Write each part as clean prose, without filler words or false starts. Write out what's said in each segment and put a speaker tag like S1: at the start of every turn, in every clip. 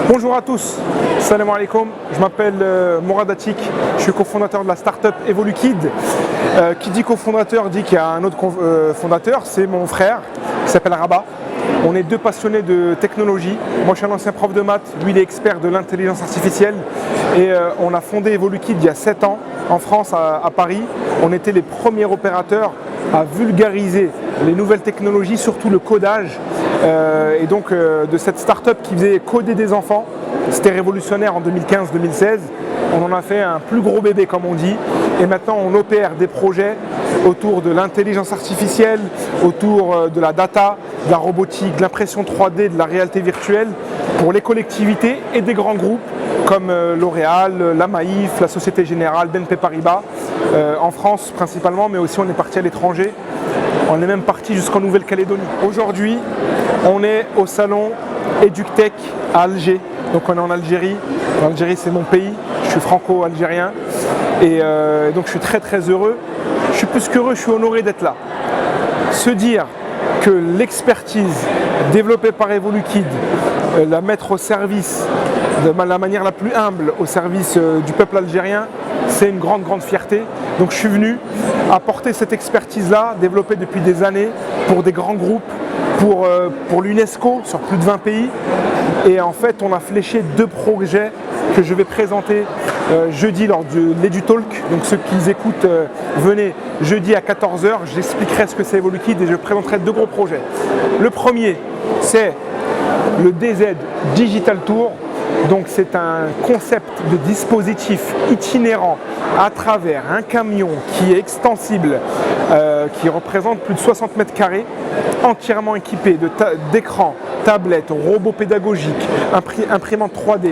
S1: Bonjour à tous, salam alaikum, je m'appelle Mourad Atik, je suis cofondateur de la start-up Evolukid. Qui dit cofondateur dit qu'il y a un autre fondateur, c'est mon frère qui s'appelle Rabat. On est deux passionnés de technologie. Moi je suis un ancien prof de maths, lui il est expert de l'intelligence artificielle et on a fondé Evolukid il y a 7 ans en France, à Paris. On était les premiers opérateurs à vulgariser les nouvelles technologies, surtout le codage. Et donc de cette start-up qui faisait coder des enfants, c'était révolutionnaire en 2015-2016. On en a fait un plus gros bébé comme on dit. Et maintenant on opère des projets autour de l'intelligence artificielle, autour de la data, de la robotique, de l'impression 3D, de la réalité virtuelle pour les collectivités et des grands groupes comme L'Oréal, la Maïf, la Société Générale, BNP Paribas, en France principalement, mais aussi on est parti à l'étranger. On est même parti jusqu'en Nouvelle-Calédonie. Aujourd'hui, on est au salon EducTech à Alger. Donc on est en Algérie. L'Algérie c'est mon pays, je suis franco-algérien. Et donc je suis très heureux. Je suis plus qu'heureux, je suis honoré d'être là. Se dire que l'expertise développée par Evolukid, la mettre au service de la manière la plus humble au service du peuple algérien, c'est une grande fierté. Donc je suis venu apporter cette expertise-là, développée depuis des années pour des grands groupes, pour l'UNESCO sur plus de 20 pays. Et en fait, on a fléché 2 projets que je vais présenter jeudi lors de l'EduTalk. Donc ceux qui écoutent, venez jeudi à 14 h, j'expliquerai ce que c'est Evolukid et je présenterai 2 gros projets. Le premier, c'est le DZ Digital Tour. Donc c'est un concept de dispositif itinérant à travers un camion qui est extensible, qui représente plus de 60 mètres carrés, entièrement équipé d'écrans, tablettes, robots pédagogiques, imprimantes 3D,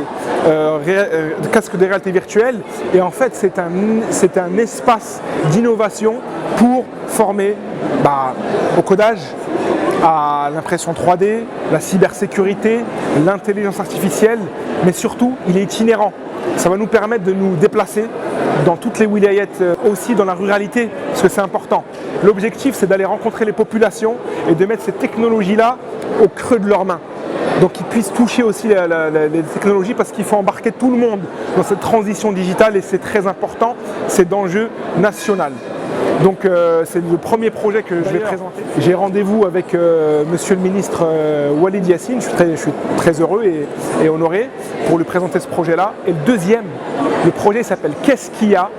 S1: casque de réalité virtuelle. Et en fait c'est un espace d'innovation pour former au codage, à l'impression 3D, la cybersécurité, l'intelligence artificielle, mais surtout il est itinérant. Ça va nous permettre de nous déplacer dans toutes les wilayats, aussi dans la ruralité, parce que c'est important. L'objectif c'est d'aller rencontrer les populations et de mettre ces technologies-là au creux de leurs mains. Donc qu'ils puissent toucher aussi les technologies parce qu'il faut embarquer tout le monde dans cette transition digitale et c'est très important, c'est d'enjeu national. Donc c'est le premier projet que je vais présenter. J'ai rendez-vous avec monsieur le ministre Walid Yassine, je suis très heureux et honoré pour lui présenter ce projet-là. Et le deuxième, le projet s'appelle Qu'est-ce qu'il y a,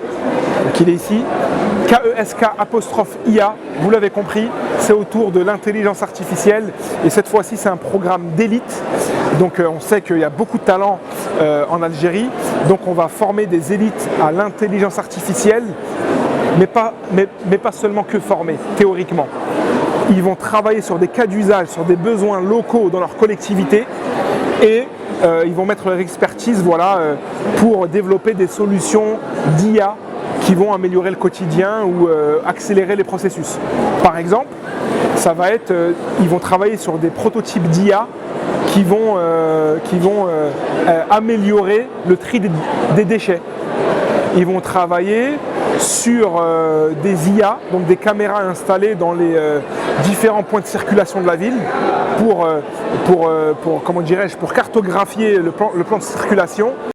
S1: donc il est ici, KESK''IA, vous l'avez compris, c'est autour de l'intelligence artificielle et cette fois-ci c'est un programme d'élite. Donc on sait qu'il y a beaucoup de talents en Algérie, donc on va former des élites à l'intelligence artificielle. Mais pas seulement que formés, théoriquement. Ils vont travailler sur des cas d'usage, sur des besoins locaux dans leur collectivité et ils vont mettre leur expertise pour développer des solutions d'IA qui vont améliorer le quotidien ou accélérer les processus. Par exemple, ça va être, ils vont travailler sur des prototypes d'IA qui vont améliorer le tri des déchets. Ils vont travailler sur des IA, donc des caméras installées dans les différents points de circulation de la ville pour cartographier le plan de circulation.